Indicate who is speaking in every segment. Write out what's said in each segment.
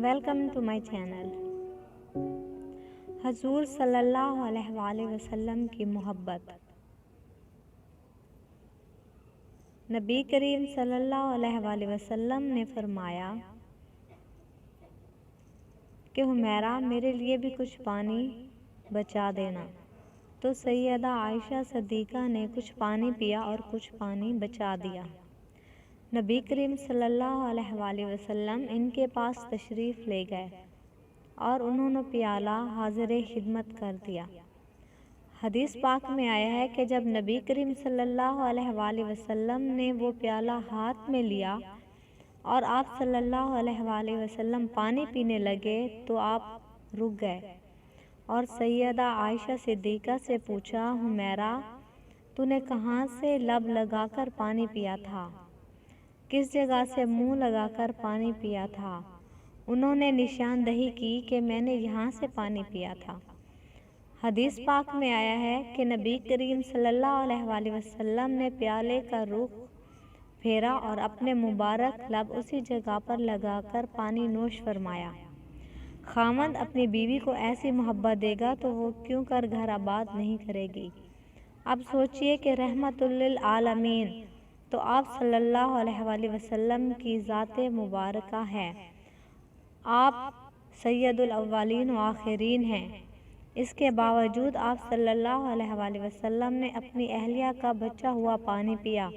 Speaker 1: Welcome to my channel. हजूर सल्लल्लाहु अलैहि वसल्लम की मोहब्बत। नबी करीम सल्लल्लाहु अलैहि वसल्लम ने फरमाया कि हुमैरा मेरे लिए भी कुछ पानी बचा देना। तो सैयदा आयशा सिद्दीक़ा ने कुछ पानी पिया और कुछ पानी बचा दिया। नबी करीम सल्लल्लाहु अलैहि वसल्लम इनके पास तशरीफ़ ले गए और उन्होंने प्याला हाज़िर खिदमत कर दिया। हदीस पाक में आया है कि जब नबी करीम सल्लल्लाहु अलैहि वसल्लम ने वो प्याला हाथ में लिया और आप सल्लल्लाहु अलैहि वसल्लम पानी पीने लगे तो आप रुक गए और सैयदा आयशा सिद्दीक़ा से पूछा, हुमैरा तूने कहाँ से लब लगाकर पानी पिया था, किस जगह से मुंह लगाकर पानी पिया था? उन्होंने निशानदही की कि मैंने यहाँ से पानी पिया था। हदीस पाक में आया है कि नबी करीम सल्लल्लाहु अलैहि वसल्लम ने प्याले का रुख फेरा और अपने मुबारक लब उसी जगह पर लगाकर पानी नोश फरमाया। खामद अपनी बीवी को ऐसी मोहब्बत देगा तो वो क्यों कर घर आबाद नहीं करेगी। अब सोचिए कि रहमतुल लिल आलमीन तो आप सल्लल्लाहु अलैहि वसल्लम की ज़ाते मुबारका है। आप सैयदुल अव्वलीन व आखिरीन हैं। इसके बावजूद आप सल्लल्लाहु अलैहि वसल्लम ने अपनी अहलिया का बचा हुआ पानी पिया।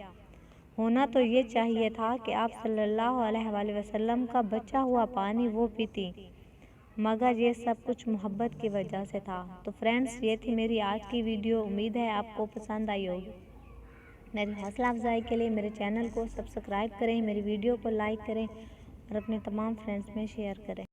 Speaker 1: होना तो ये चाहिए था कि आप सल्लल्लाहु अलैहि वसल्लम का बचा हुआ पानी वो पीती, मगर ये सब कुछ मोहब्बत की वजह से था। तो फ्रेंड्स, ये थी मेरी आज की वीडियो। उम्मीद है आपको पसंद आई होगी। मेरी हौसला अफजाई के लिए मेरे चैनल को सब्सक्राइब करें, मेरी वीडियो को लाइक करें और अपने तमाम फ्रेंड्स में शेयर करें।